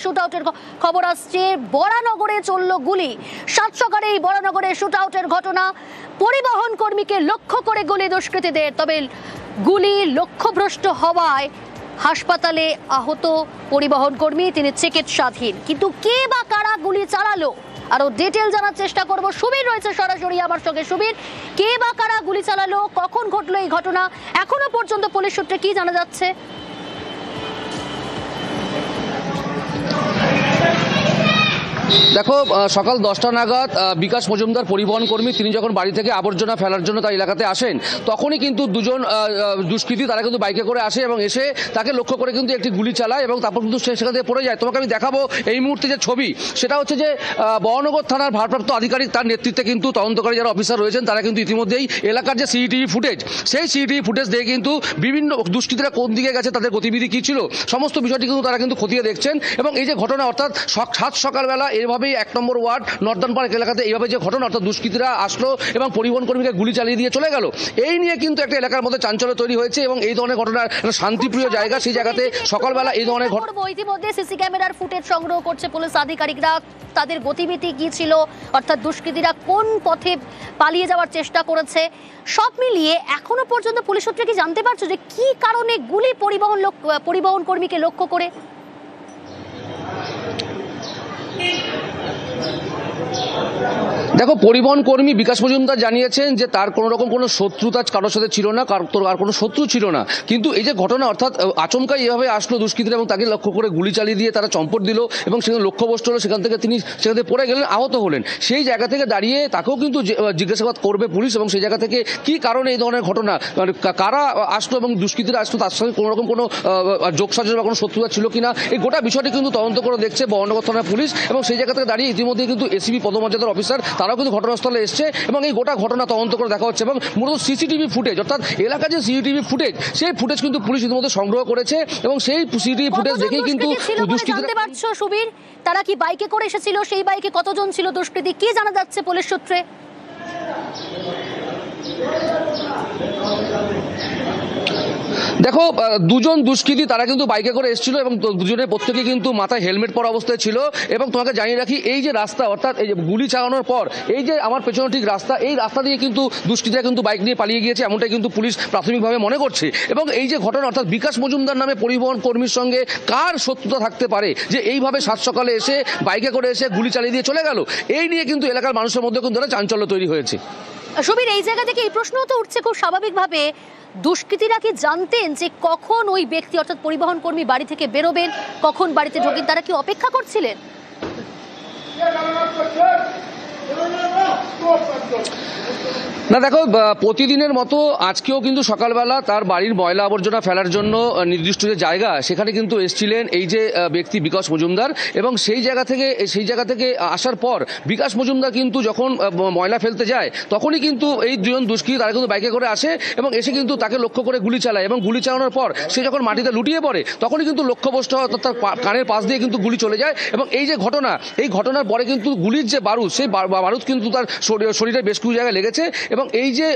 Shoot আউটের খবর আসছে। বরানগরে চলল গুলি। সাত সকালে এই বরানগরে শুট আউটের ঘটনা। পরিবহন কর্মীকে লক্ষ্য করে গুলি দুষ্কৃতীদের, তবে গুলি লক্ষ্যভ্রষ্ট হওয়ায় হাসপাতালে আহত পরিবহন কর্মী, তিনি চিকিৎসাধীন। কিন্তু কে বা কারা গুলি চালালো আরো ডিটেল জানার চেষ্টা করব। সুবীর রয়েছে সরাসরি আমার সঙ্গে। সুবীর, কে বা কারা গুলি চালালো, কখন ঘটলো এই ঘটনা, এখনো পর্যন্ত পুলিশ সূত্রে কি জানা যাচ্ছে? দেখো, সকাল 10টা নাগাদ বিকাশ মজুমদার পরিবহন কর্মী, তিনি যখন বাড়ি থেকে আবর্জনা ফেলার জন্য তার এলাকাতে আসেন, তখনই কিন্তু দুজন দুষ্কৃতী তারা কিন্তু বাইকে করে আসে এবং এসে তাকে লক্ষ্য করে কিন্তু একটি গুলি চালায় এবং তারপর কিন্তু সে সেখান থেকে পড়ে যায়। তোমাকে আমি দেখাবো এই মুহূর্তে যে ছবি, সেটা হচ্ছে যে বরানগর থানার ভারপ্রাপ্ত আধিকারিক, তার নেতৃত্বে কিন্তু তদন্তকারী যারা অফিসার রয়েছেন তারা কিন্তু ইতিমধ্যেই এলাকার যে সিসিটিভি ফুটেজ, সেই সিসিটিভি ফুটেজ দেখে কিন্তু বিভিন্ন দুষ্কৃতীরা কোন দিকে গেছে, তাদের গতিবিধি কী ছিল, সমস্ত বিষয়টি কিন্তু তারা কিন্তু খতিয়ে দেখছেন। এবং এই যে ঘটনা, অর্থাৎ সাত সকালবেলা এভাবেই 1 নম্বর ওয়ার্ড নর্দার্ন পার্ক এলাকাতে এইভাবে যে ঘটনা, অর্থাৎ দুষ্কৃতীরা আসলো এবং পরিবহন কর্মীকে গুলি চালিয়ে দিয়ে চলে গেল, এই নিয়ে কিন্তু একটা এলাকার মধ্যে চাঞ্চল্য তৈরি হয়েছে। এবং এই ধরনের ঘটনা একটা শান্তিপ্রিয় জায়গা, সেই জায়গাতে সকালবেলা এই ধরনের ঘটনা। ইতিমধ্যে সিসি ক্যামেরার ফুটেজ সংগ্রহ করছে পুলিশ আধিকারিকরা। তাদের গতিবিধি কি ছিল, অর্থাৎ দুষ্কৃতীরা কোন পথে পালিয়ে যাওয়ার চেষ্টা করেছে, সব মিলিয়ে এখনো পর্যন্ত পুলিশ সূত্রে কি জানতে পারছো যে কি কারণে গুলি পরিবহন কর্মীকে লক্ষ্য করে? দেখো, পরিবহন কর্মী বিকাশ মজুমদার জানিয়েছেন যে তার কোনো রকম কোনো শত্রুতা কারোর সাথে ছিল না, আর কোনো শত্রু ছিল না। কিন্তু এই যে ঘটনা, অর্থাৎ আচমকা এভাবে আসলো দুষ্কৃতীরা এবং তাকে লক্ষ্য করে গুলি চালিয়ে দিয়ে তারা চম্পট দিল এবং সেখানে লক্ষ্যভ্রষ্ট হলো, সেখান থেকে তিনি পড়ে গেলেন, আহত হলেন। সেই জায়গা থেকে দাঁড়িয়ে তাকেও কিন্তু জিজ্ঞাসাবাদ করবে পুলিশ এবং সেই জায়গা থেকে কি কারণে এই ধরনের ঘটনা, মানে কারা আসলো এবং দুষ্কৃতীরা আসলো, তার সঙ্গে কোনো রকম কোনো যোগসাজশ বা কোনো শত্রুতা ছিল কিনা, এই গোটা বিষয়টি কিন্তু তদন্ত করে দেখছে বরানগর থানার পুলিশ। এবং সেই জায়গা থেকে দাঁড়িয়ে ইতিমধ্যে কিন্তু এসিপি পদমর্যাদার অফিসার তারাও কিন্তু ঘটনাস্থলে এসছে এবং এই গোটা ঘটনা তদন্ত করে দেখা হচ্ছে। এবং মূলত সিসিটিভি ফুটেজ, অর্থাৎ এলাকার যে সিসিটিভি ফুটেজ, সেই ফুটেজ কিন্তু পুলিশ ইতিমধ্যে সংগ্রহ করেছে এবং সেই সিসিটিভি ফুটেজ দেখেই কিন্তু জানতে পারছো সুবীর, তারা কি বাইকে করে এসেছিল, সেই বাইকে কতজন ছিল দুষ্কৃতী, কি জানা যাচ্ছে পুলিশ সূত্রে? দেখো, দুজন দুষ্কৃতী তারা কিন্তু বাইকে করে এসেছিল এবং দুজনের প্রত্যেকে কিন্তু মাথায় হেলমেট পরা অবস্থায় ছিল। এবং তোমাকে জানিয়ে রাখি, এই যে রাস্তা, অর্থাৎ এই যে গুলি চালানোর পর এই যে আমার পেছনে ঠিক রাস্তা, এই রাস্তা দিয়ে কিন্তু দুষ্কৃতীরা কিন্তু বাইক নিয়ে পালিয়ে গিয়েছে, এমনটাই কিন্তু পুলিশ প্রাথমিকভাবে মনে করছে। এবং এই যে ঘটনা, অর্থাৎ বিকাশ মজুমদার নামে পরিবহন কর্মীর সঙ্গে কার শত্রুতা থাকতে পারে যে এইভাবে সাত সকালে এসে বাইকে করে এসে গুলি চালিয়ে দিয়ে চলে গেল, এই নিয়ে কিন্তু এলাকার মানুষের মধ্যে কিন্তু চাঞ্চল্য তৈরি হয়েছে। সুবীর, এই জায়গা থেকে এই প্রশ্ন তো উঠছে খুব স্বাভাবিকভাবে, দুষ্কৃতীরা কি জানতেন যে কখন ওই ব্যক্তি অর্থাৎ পরিবহন কর্মী বাড়ি থেকে বেরোবেন, কখন বাড়িতে ঢোকেন, তারা কি অপেক্ষা করছিলেন? না দেখো, প্রতিদিনের মতো আজকেও কিন্তু সকালবেলা তার বাড়ির ময়লা আবর্জনা ফেলার জন্য নির্দিষ্ট যে জায়গা, সেখানে কিন্তু এসেছিলেন এই যে ব্যক্তি বিকাশ মজুমদার। এবং সেই জায়গা থেকে আসার পর বিকাশ মজুমদার কিন্তু যখন ময়লা ফেলতে যায়, তখনই কিন্তু এই দুজন দুষ্কৃতী তারা কিন্তু বাইকে করে আসে এবং এসে কিন্তু তাকে লক্ষ্য করে গুলি চালায়। এবং গুলি চালানোর পর সে যখন মাটিতে লুটিয়ে পড়ে, তখনই কিন্তু লক্ষ্যভ্রষ্ট হয়, অর্থাৎ তার কানের পাশ দিয়ে কিন্তু গুলি চলে যায়। এবং এই যে ঘটনা, এই ঘটনার পরে কিন্তু গুলির যে বারুদ, সেই বারুদ কিন্তু তার শরীরে বেশ কিছু জায়গায় লেগেছে। এবং এই যে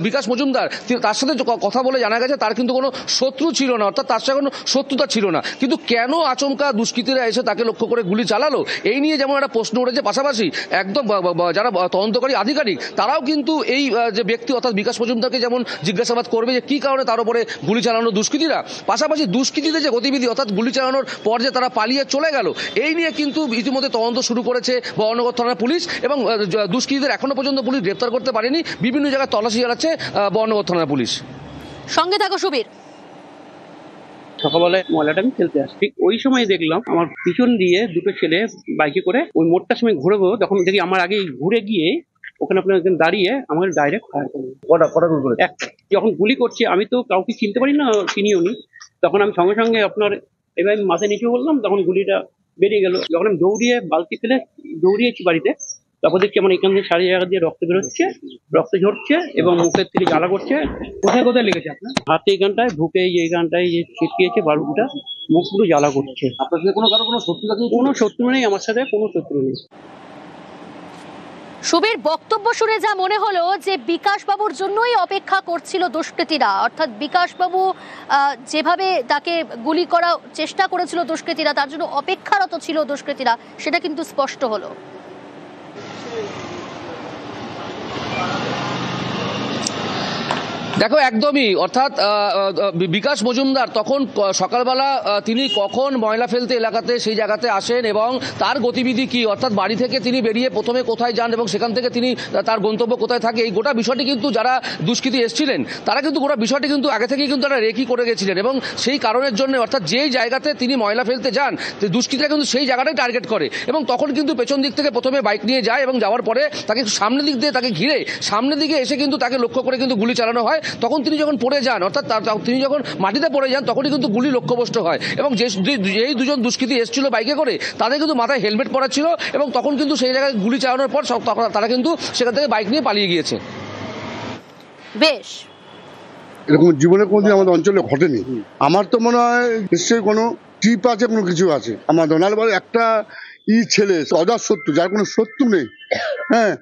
বিকাশ মজুমদার, তার সাথে কথা বলে জানা গেছে তার কিন্তু কোনো শত্রু ছিল না, অর্থাৎ তার সাথে কোনো শত্রুতা ছিল না। কিন্তু কেন আচমকা দুষ্কৃতীরা এসে তাকে লক্ষ্য করে গুলি চালালো, এই নিয়ে যেমন একটা প্রশ্ন উঠেছে, পাশাপাশি একদম যারা তদন্তকারী আধিকারিক তারাও কিন্তু এই যে ব্যক্তি অর্থাৎ বিকাশ মজুমদারকে যেমন জিজ্ঞাসাবাদ করবে যে কী কারণে তার উপরে গুলি চালানো দুষ্কৃতীরা, পাশাপাশি দুষ্কৃতীদের যে গতিবিধি, অর্থাৎ গুলি চালানোর পর যে তারা পালিয়ে চলে গেল, এই নিয়ে কিন্তু ইতিমধ্যে তদন্ত শুরু করেছে বরানগর থানার পুলিশ। এবং দুষ্কৃতীদের এখনো পর্যন্ত পুলিশ গ্রেপ্তার করতে পারেনি, বিভিন্ন জায়গায় তল্লাশি চালাচ্ছে বরানগর থানার পুলিশ। সঙ্গে থাকো সুবীর। সকালবেলায় ময়লাটা আমি ফেলতে আসি, ঠিক ওই সময় দেখলাম আমার পিছন দিয়ে দুটো ছেলে বাইকে করে ওই মোড়টার সময় ঘুরবো, তখন দেখি আমার আগে ঘুরে গিয়ে ওখানে আপনার একজন দাঁড়িয়ে আমার ডাইরেক্ট ফায়ার করলো। একটা যখন গুলি করছে, আমি তো কাউকে চিনতে পারি না, চিনিও নি, তখন আমি সঙ্গে সঙ্গে আপনার এবার মাথায় নিচে বললাম, তখন গুলিটা বেরিয়ে গেল। যখন আমি দৌড়িয়ে বালতি ফেলে দৌড়িয়েছি বাড়িতে, তারপর দেখছি আমার এখান থেকে সারি জায়গা দিয়ে রক্ত বেরোচ্ছে, রক্ত ঝরছে এবং মুখের থেকে জ্বালা করছে। কোথায় কোথায় লেগেছে আপনার? হাতে এইখানটায়, বুকে এইখানটায় যে ছিটকিয়েছে বালুটা, মুখ পুরো জ্বালা করছে। আপনার সাথে কোনো শত্রু নেই, আমার সাথে কোনো শত্রু নেই। সুবীর, বক্তব্য শুনে যা মনে হলো যে বিকাশ বাবুর জন্যই অপেক্ষা করছিল দুষ্কৃতীরা, অর্থাৎ বিকাশ বাবু যেভাবে তাকে গুলি করার চেষ্টা করেছিল দুষ্কৃতীরা, তার জন্য অপেক্ষারত ছিল দুষ্কৃতীরা, সেটা কিন্তু স্পষ্ট হলো। দেখো একদমই, অর্থাৎ বিকাশ মজুমদার তখন সকালবেলা তিনি কখন ময়লা ফেলতে এলাকাতে সেই জায়গাতে আসেন এবং তার গতিবিধি কি, অর্থাৎ বাড়ি থেকে তিনি বেরিয়ে প্রথমে কোথায় যান এবং সেখান থেকে তিনি তার গন্তব্য কোথায় থাকে, এই গোটা বিষয়টি কিন্তু যারা দুষ্কৃতী এসেছিলেন তারা কিন্তু গোটা বিষয়টি কিন্তু আগে থেকেই কিন্তু তারা রেকি করে গেছিলেন এবং সেই কারণের জন্য, অর্থাৎ যেই জায়গাতে তিনি ময়লা ফেলতে যান দুষ্কৃতীরা কিন্তু সেই জায়গাটাই টার্গেট করে এবং তখন কিন্তু পেছন দিক থেকে প্রথমে বাইক নিয়ে যায় এবং যাওয়ার পরে তাকে সামনের দিক দিয়ে তাকে ঘিরে সামনের দিকে এসে কিন্তু তাকে লক্ষ্য করে কিন্তু গুলি চালানো হয়। তখন তিনি যখন পড়ে যান, অর্থাৎ তিনি যখন মাটিতে পড়ে যান তখনই কিন্তু গুলি লক্ষ্যভ্রষ্ট হয় এবং যেই দুজন দুষ্কৃতী এসেছিল বাইকে করে তাদের কিন্তু মাথায় হেলমেট পরা ছিল এবং তখন কিন্তু সেই জায়গায় গুলি চালানোর পর তারা কিন্তু সেখান থেকে বাইক নিয়ে পালিয়ে গিয়েছে। বেশ, এরকম জীবনে কোনোদিন আমাদের অঞ্চলে ঘটেনি। আমার তো মনে হয় নিশ্চয়ই কোনো টিপ আছে, কোনো কিছু আছে। আমার দোনাল বলে একটা ছেলে অজাত শত্রু, যার কোনো শত্রু নেই, হ্যাঁ,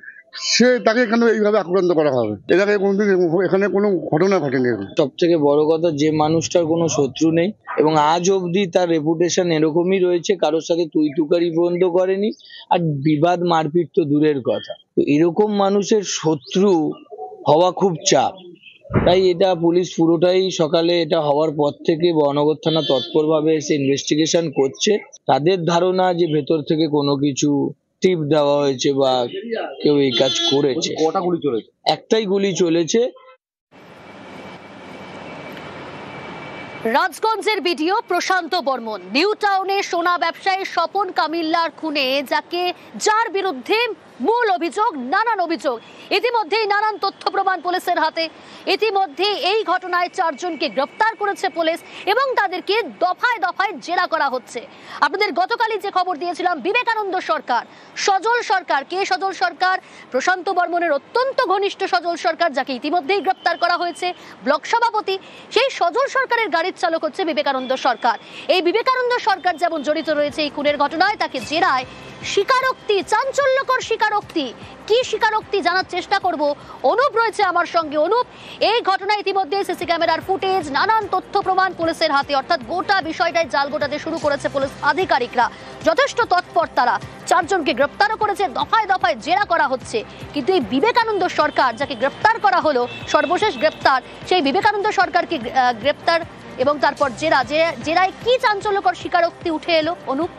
সে তাকে কেন এইভাবে আক্রান্ত করা হবে? এর আগে কোনোদিন এখানে কোনো ঘটনা ঘটেনি। সব থেকে বড় কথা, যে মানুষটার কোনো শত্রু নেই এবং আজ অবধি তার রেপুটেশন এরকমই রয়েছে, কারোর সাথে তুই তুকারি পর্যন্ত করেনি, আর বিবাদ মারপিট তো দূরের কথা। তো এরকম মানুষের শত্রু হওয়া খুব চাপ। তাই এটা পুলিশ পুরোটাই সকালে এটা হওয়ার পর থেকে বহনগর থানা তৎপরভাবে এসে ইনভেস্টিগেশন করছে। তাদের ধারণা যে ভেতর থেকে কোনো কিছু টিপ দেওয়া হয়েছে বা কেউ এই কাজ করেছে। কটা গুলি চলেছে? একটাই গুলি চলেছে। রাজগঞ্জের ভিডিও প্রশান্ত বর্মন, নিউ টাউনে সোনা ব্যবসায়ী স্বপন কামিল্লার খুনে যার বিরুদ্ধে মূল অভিযোগ, নানান অভিযোগ, ইতিমধ্যেই নানান তথ্য প্রমাণ পুলিশের হাতে। ইতিমধ্যে এই ঘটনায় 4 জনকে গ্রেফতার করেছে পুলিশ এবং তাদেরকে দফায় দফায় জেরা করা হচ্ছে। আপনাদের গতকালই যে খবর দিয়েছিলাম, বিবেকানন্দ সরকার, সজল সরকার, কে সজল সরকার? প্রশান্ত বর্মনের অত্যন্ত ঘনিষ্ঠ সজল সরকার, যাকে ইতিমধ্যেই গ্রেফতার করা হয়েছে, ব্লক সভাপতি। সেই সজল সরকারের গাড়ির চালক হচ্ছে বিবেকানন্দ সরকার। এই বিবেকানন্দ সরকার যেমন জড়িত রয়েছে এই খুনের ঘটনায়, তাকে জেরায় স্বীকারোক্তি, চাঞ্চল্যকর স্বীকারোক্তি। কি স্বীকারোক্তি জানার চেষ্টা করব। অনুপ রয়েছে আমার সঙ্গে। অনুপ, এই ঘটনায় ইতিমধ্যে সিসি ক্যামেরার ফুটেজ, নানান তথ্য প্রমাণ পুলিশের হাতে, অর্থাৎ গোটা বিষয়টাই জাল গোটাতে শুরু করেছে পুলিশ আধিকারিকরা। যথেষ্ট তৎপর তারা, 4 জনকে গ্রেফতারও করেছে, দফায় দফায় জেরা করা হচ্ছে। কিন্তু এই বিবেকানন্দ সরকার যাকে গ্রেফতার করা হলো, সর্বশেষ গ্রেফতার, সেই বিবেকানন্দ সরকারকে গ্রেফতার এবং তারপর জেরায় কি চাঞ্চল্যকর স্বীকারোক্তি উঠে এলো অনুপ?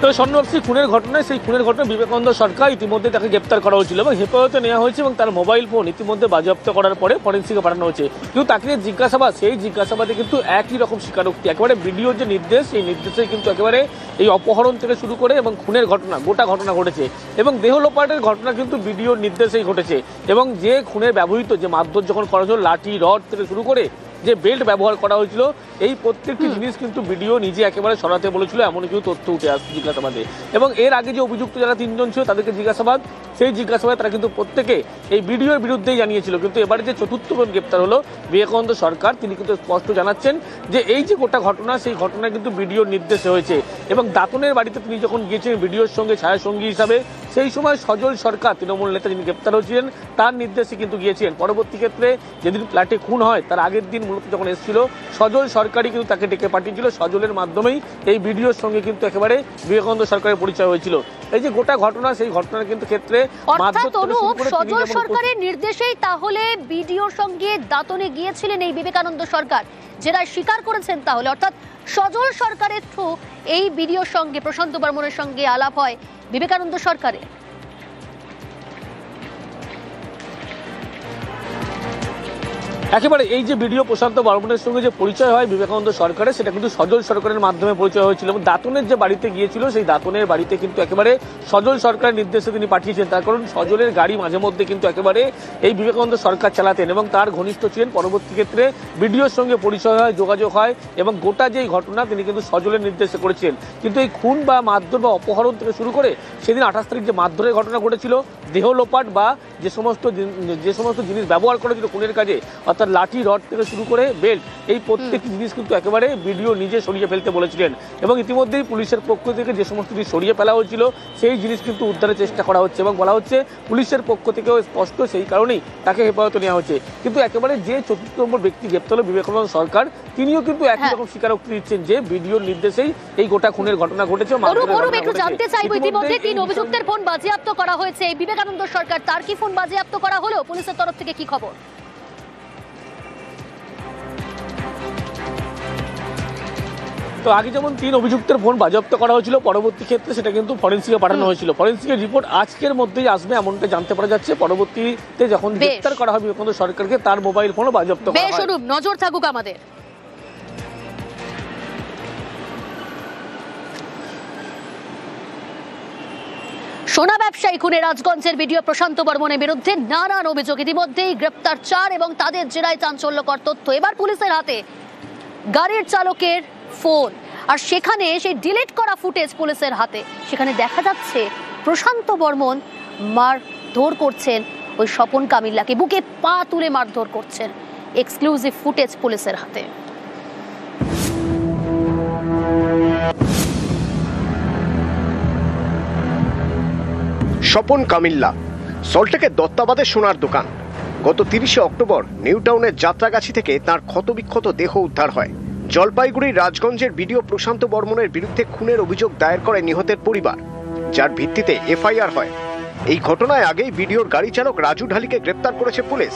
তো স্বর্ণবস্রী খুনের ঘটনায়, সেই খুনের ঘটনায় বিবেকানন্দ সরকার ইতিমধ্যে তাকে গ্রেপ্তার করা হয়েছিল এবং হেফাজতে নেওয়া হয়েছে এবং তার মোবাইল ফোন ইতিমধ্যে বাজেয়াপ্ত করার পরে ফরেন্সিকে পাঠানো হয়েছে। কিন্তু তাকে যে জিজ্ঞাসাবাদ, সেই জিজ্ঞাসাবাদে কিন্তু একই রকম স্বীকারোক্তি, একেবারে ভিডিওর যে নির্দেশ, সেই নির্দেশে কিন্তু একেবারে এই অপহরণ থেকে শুরু করে এবং খুনের ঘটনা, গোটা ঘটনা ঘটেছে এবং দেহ লোপাটের ঘটনা কিন্তু ভিডিওর নির্দেশেই ঘটেছে এবং যে খুনের ব্যবহৃত যে মারধর যখন করা হয়েছিল, লাঠি রড থেকে শুরু করে যে বেল্ট ব্যবহার করা হয়েছিল, এই প্রত্যেকটি জিনিস কিন্তু ভিডিও নিজে একেবারে সরাতে বলেছিল, এমন কিছু তথ্য উঠে আসছে জিজ্ঞাসাবাদে। এবং এর আগে যে অভিযুক্ত যারা 3 জন ছিল তাদেরকে জিজ্ঞাসাবাদ, সেই জিজ্ঞাসাবাদে তারা কিন্তু প্রত্যেকে এই ভিডিওর বিরুদ্ধেই জানিয়েছিল। কিন্তু এবারে যে 4র্থ জন গ্রেপ্তার হলো বিবেকানন্দ সরকার, তিনি কিন্তু স্পষ্ট জানাচ্ছেন যে এই যে গোটা ঘটনা, সেই ঘটনা কিন্তু ভিডিওর নির্দেশে হয়েছে এবং দাতনের বাড়িতে তিনি যখন গিয়েছেন ভিডিওর সঙ্গে ছায়াসঙ্গী হিসাবে, সেই সময় সজল সরকার, তৃণমূল নেতা যিনি গ্রেপ্তার হয়েছিলেন, তার নির্দেশে কিন্তু গিয়েছিলেন। পরবর্তী ক্ষেত্রে যেদিন ফ্ল্যাটে খুন হয় তার আগের দিন মূলত যখন এসেছিল সজল সরকারই কিন্তু তাকে ডেকে পাঠিয়েছিল। সজলের মাধ্যমেই এই ভিডিওর সঙ্গে কিন্তু একেবারে বিবেকানন্দ সরকারের পরিচয় হয়েছিল। এই যে গোটা ঘটনা, সেই ঘটনার কিন্তু ক্ষেত্রে সজল সরকারের নির্দেশেই তাহলে ভিডিওর সঙ্গে দাতনে গিয়েছিলেন এই বিবেকানন্দ সরকার, যেটা স্বীকার করেছেন। তাহলে অর্থাৎ সজল সরকারের থ্রু এই ভিডিওর সঙ্গে প্রশান্ত বর্মনের সঙ্গে আলাপ হয় বিবেকানন্দ সরকারের। একেবারে এই যে ভিডিও প্রশান্ত বর্মনের সঙ্গে যে পরিচয় হয় বিবেকানন্দ সরকারের, সেটা কিন্তু সজল সরকারের মাধ্যমে পরিচয় হয়েছিল এবং দাতনের যে বাড়িতে গিয়েছিল, সেই দাতনের বাড়িতে কিন্তু একেবারে সজল সরকারের নির্দেশে তিনি পাঠিয়েছেন। তার কারণ সজলের গাড়ি মাঝে মধ্যে কিন্তু একেবারে এই বিবেকানন্দ সরকার চালাতেন এবং তার ঘনিষ্ঠ ছিলেন। পরবর্তী ক্ষেত্রে ভিডিওর সঙ্গে পরিচয় হয়, যোগাযোগ হয় এবং গোটা যেই ঘটনা তিনি কিন্তু সজলের নির্দেশে করেছিলেন। কিন্তু এই খুন বা মারধর বা অপহরণ থেকে শুরু করে সেদিন 28 তারিখ যে মারধরের ঘটনা ঘটেছিল, দেহ লোপাট বা যে সমস্ত জিনিস ব্যবহার করেছিল খুনের কাজে, অর্থাৎ অর্থাৎ লাঠি, রড থেকে শুরু করে বেল্ট, এই প্রত্যেকটি জিনিস কিন্তু একেবারে ভিডিও নিজে সরিয়ে ফেলতে বলেছিলেন। এবং ইতিমধ্যেই পুলিশের পক্ষ থেকে যে সমস্ত জিনিস সরিয়ে ফেলা হয়েছিল সেই জিনিস কিন্তু উদ্ধারের চেষ্টা করা হচ্ছে এবং বলা হচ্ছে পুলিশের পক্ষ থেকেও স্পষ্ট সেই কারণেই তাকে হেফাজতে নেওয়া হচ্ছে। কিন্তু একেবারে যে ৪র্থ নম্বর ব্যক্তি গ্রেপ্তার হলো বিবেকানন্দ সরকার, তিনিও কিন্তু একই রকম স্বীকারোক্তি দিচ্ছেন যে ভিডিওর নির্দেশেই এই গোটা খুনের ঘটনা ঘটেছে। একটু জানতে চাইবো, ইতিমধ্যে ৩ অভিযুক্তের ফোন বাজেয়াপ্ত করা হয়েছে। এই বিবেকানন্দ সরকার, তার কি ফোন বাজেয়াপ্ত করা হলো? পুলিশের তরফ থেকে কি খবর? তো আগে যেমন ৩ অভিযুক্তের ফোন বাজেয়াপ্ত করা হয়েছিল, পরবর্তী ক্ষেত্রে সেটা কিন্তু ফরেন্সিকে পাঠানো হয়েছিল। ফরেন্সিকের রিপোর্ট আজকের মধ্যেই আসবে এমনটা জানতে পারা যাচ্ছে। পরবর্তীতে যখন গ্রেফতার করা হবে বিবেকানন্দ সরকারকে, তার মোবাইল ফোনও বাজেয়াপ্ত করা হয়। বেশ, নজর থাকুক আমাদের। সোনা ব্যবসায়ী খুনে রাজগঞ্জের ভিডিও প্রশান্ত বর্মনের বিরুদ্ধে নানান অভিযোগ। ইতিমধ্যেই গ্রেপ্তার ৪ এবং তাদের জেরায় চাঞ্চল্যকর তথ্য। এবার পুলিশের হাতে গাড়ির চালকের ফোন, আর সেখানে সেই ডিলিট করা ফুটেজ পুলিশের হাতে। সেখানে দেখা যাচ্ছে প্রশান্ত বর্মন মারধর করছেন ওই স্বপন কামিল্লাকে, বুকে পা তুলে মারধর করছেন। এক্সক্লুসিভ ফুটেজ পুলিশের হাতে। স্বপন কামিল্লা, সল্টলেকের দত্তাবাদের সোনার দোকান। গত ৩০শে অক্টোবর নিউ টাউনের যাত্রাগাছি থেকে তার ক্ষতবিক্ষত দেহ উদ্ধার হয়। জলপাইগুড়ির রাজগঞ্জের ভিডিও প্রশান্ত বর্মনের বিরুদ্ধে খুনের অভিযোগ দায়ের করে নিহতের পরিবার, যার ভিত্তিতে এফআইআর হয়। এই ঘটনায় আগেই ভিডিওর গাড়ি চালক রাজু ঢালিকে গ্রেপ্তার করেছে পুলিশ।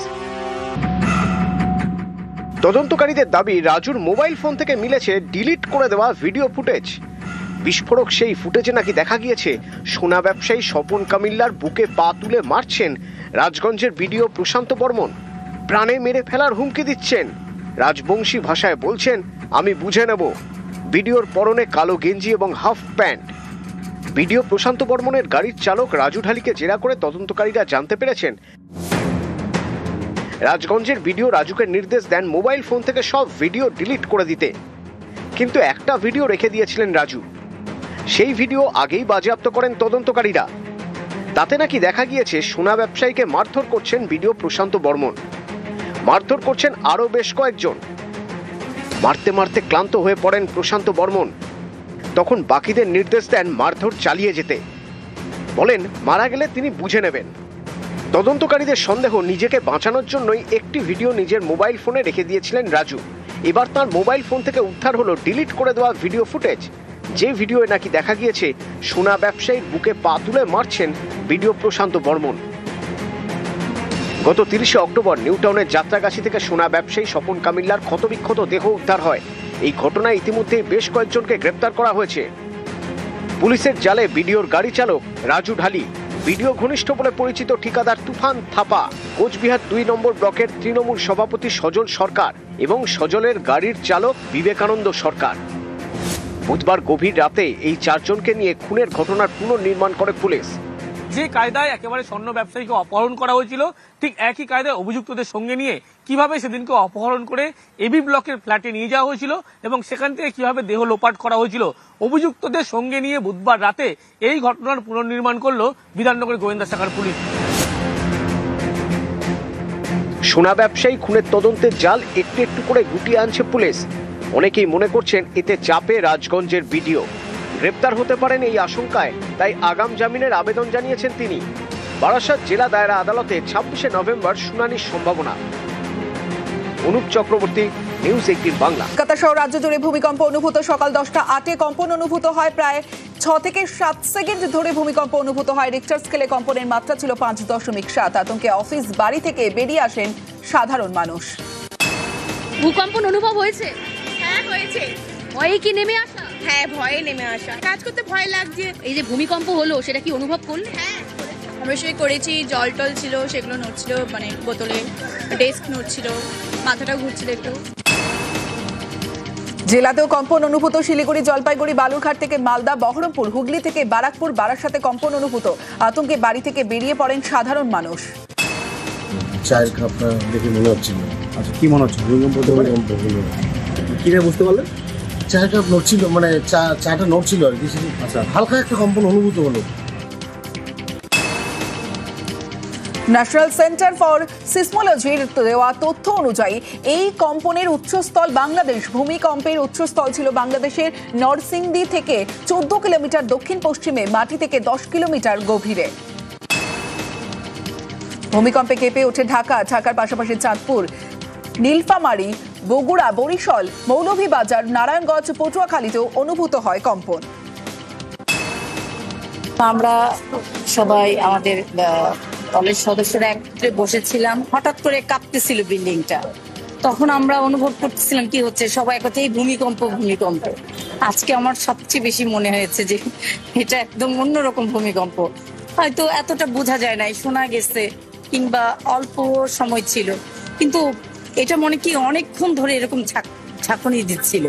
তদন্তকারীদের দাবি, রাজুর মোবাইল ফোন থেকে মিলেছে ডিলিট করে দেওয়া ভিডিও ফুটেজ। বিস্ফোরক সেই ফুটেজে নাকি দেখা গিয়েছে সোনা ব্যবসায়ী স্বপন কামিল্লার বুকে পা তুলে মারছেন রাজগঞ্জের ভিডিও প্রশান্ত বর্মন, প্রাণে মেরে ফেলার হুমকি দিচ্ছেন। রাজবংশী ভাষায় বলছেন, আমি বুঝে নেব। ভিডিওর পরনে কালো গেঞ্জি এবং হাফ প্যান্ট। ভিডিও প্রশান্ত বর্মনের গাড়ির চালক রাজু ঢালিকে জেরা করে তদন্তকারীরা জানতে পেরেছেন রাজগঞ্জের ভিডিও রাজুকে নির্দেশ দেন মোবাইল ফোন থেকে সব ভিডিও ডিলিট করে দিতে, কিন্তু একটা ভিডিও রেখে দিয়েছিলেন রাজু। সেই ভিডিও আগেই বাজেয়াপ্ত করেন তদন্তকারীরা। তাতে নাকি দেখা গিয়েছে সোনা ব্যবসায়ীকে মারধর করছেন ভিডিও প্রশান্ত বর্মন, মারধর করছেন আরো বেশ কয়েকজন। মারতে মারতে ক্লান্ত হয়ে পড়েন প্রশান্ত বর্মন। তখন বাকিদের নির্দেশ দেন মারধর চালিয়ে যেতে, বলেন মারা গেলে তিনি বুঝে নেবেন। তদন্তকারীদের সন্দেহ, নিজেকে বাঁচানোর জন্যই একটি ভিডিও নিজের মোবাইল ফোনে রেখে দিয়েছিলেন রাজু। এবার তার মোবাইল ফোন থেকে উদ্ধার হলো ডিলিট করে দেওয়া ভিডিও ফুটেজ, যে ভিডিওয়ে নাকি দেখা গিয়েছে সোনা ব্যবসায়ীর বুকে পা তুলে মারছেন ভিডিও প্রশান্ত বর্মন। গত ৩০শে অক্টোবর নিউ টাউনের যাত্রাগাছি থেকে সোনা ব্যবসায়ী স্বপন কামিল্লার ক্ষতবিক্ষত দেহ উদ্ধার হয়। এই ঘটনায় ইতিমধ্যে বেশ কয়েকজনকে গ্রেপ্তার করা হয়েছে। পুলিশের জালে ভিডিওর গাড়ি চালক রাজু ঢালি, ভিডিও ঘনিষ্ঠ বলে পরিচিত ঠিকাদার তুফান থাপা, কোচবিহার ২ নম্বর ব্লকের তৃণমূল সভাপতি সজল সরকার এবং সজলের গাড়ির চালক বিবেকানন্দ সরকার। বুধবার গভীর রাতে এই ৪ জনকে নিয়ে খুনের ঘটনার পুনর্নির্মাণ করে পুলিশ। যে কায়দায় একেবারে স্বর্ণ ব্যবসায়ীকে অপহরণ করা হয়েছিল, ঠিক একই কায়দায় অভিযুক্তদের সঙ্গে নিয়ে কিভাবে সেদিনকে অপহরণ করে এবি ব্লকের ফ্ল্যাটে নিয়ে যাওয়া হয়েছিল এবং সেখান থেকে কিভাবে দেহ লোপাট করা হয়েছিল, অভিযুক্তদের সঙ্গে নিয়ে বুধবার রাতে এই ঘটনার পুনর্নির্মাণ করলো বিধাননগর গোয়েন্দা শাখার পুলিশ। সোনা ব্যবসায়ী খুনের তদন্তের জাল একটু একটু করে গুটিয়ে আনছে পুলিশ। অনেকেই মনে করছেন এতে চাপে রাজগঞ্জের ভিডিও, গ্রেপ্তার হতে পারেন এই আশঙ্কায়, তাই আগাম জামিনের আবেদন জানিয়েছেন তিনি। বারাসাত জেলা দায়রা আদালতে ২৬শে নভেম্বর শুনানির সম্ভাবনা। অনুপ চক্রবর্তী, নিউজ ১৮ বাংলা। কলকাতা সহ রাজ্য জুড়ে ভূমিকম্প অনুভূত। সকাল 10টা 8-এ কম্পন অনুভূত হয়। প্রায় 6 থেকে 7 সেকেন্ড ধরে ভূমিকম্প অনুভূত হয়। রিক্টার স্কেলে কম্পনের মাত্রা ছিল 5.7। আতঙ্কে অফিস বাড়ি থেকে বেরিয়ে আসেন সাধারণ মানুষ। ভূকম্পন অনুভব হয়েছে? হ্যাঁ হয়েছে। ভয়ে কি নেমে আসা? হ্যাঁ ভয়ে নেমে আসা, কাজ করতে ভয় লাগছে। এই যে ভূমিকম্প হলো সেটা কি অনুভব করলে? হ্যাঁ আমরা সে করেছি, জল টল ছিল সেগুলো নড়ছিল, মানে বোতলে ডেস্ক নড়ছিল, মাথাটা ঘুরছিল একটু। জেলাতেও কম্পন অনুভূত। শিলিগুড়ি, জলপাইগুড়ি, বালুরঘাট থেকে মালদা, বহরমপুর, হুগলি থেকে বারাকপুর, বারাসাতে কম্পন অনুভূত। আতঙ্কে বাড়ি থেকে বেরিয়ে পড়েন সাধারণ মানুষ। চায়ের কাপটা দেখে মনে হচ্ছিল। আচ্ছা কি মনে হচ্ছে? ভূমিকম্প কিভাবে বুঝতে পারলেন? চায়ের কাপ নড়ছিল, মানে চাটা নড়ছিল আর কি। আচ্ছা, হালকা একটা কম্পন অনুভূত হলো। ন্যাশনাল সেন্টার ফর সিসমোলজির দেওয়া তথ্য অনুযায়ী এই কম্পনের উৎসস্থল বাংলাদেশ। ভূমিকম্পের উৎসস্থল ছিল বাংলাদেশের নরসিংদী থেকে 14 কিলোমিটার দক্ষিণ পশ্চিমে, মাটি থেকে 10 কিলোমিটার গভীরে। ভূমিকম্পে কেঁপে ওঠে ঢাকা, ঢাকার পাশাপাশি চাঁদপুর, নীলফামারী, বগুড়া, বরিশাল, মৌলভীবাজার, নারায়ণগঞ্জ, পটুয়াখালীতেও অনুভূত হয় কম্পন। আমরা সবাই আমাদের দলের সদস্যরা একত্রে বসেছিলাম, হঠাৎ করে কাঁপতেছিল বিল্ডিংটা। তখন আমরা অনুভব করতেছিলাম কি হচ্ছে, সবাই কথাই ভূমিকম্প ভূমিকম্প। আজকে আমার সবচেয়ে বেশি মনে হয়েছে যে এটা একদম অন্যরকম ভূমিকম্প। হয়তো এতটা বোঝা যায় নাই, শোনা গেছে কিংবা অল্প সময় ছিল, কিন্তু এটা মনে কি অনেকক্ষণ ধরে এরকম ঝাঁকুনি দিচ্ছিল।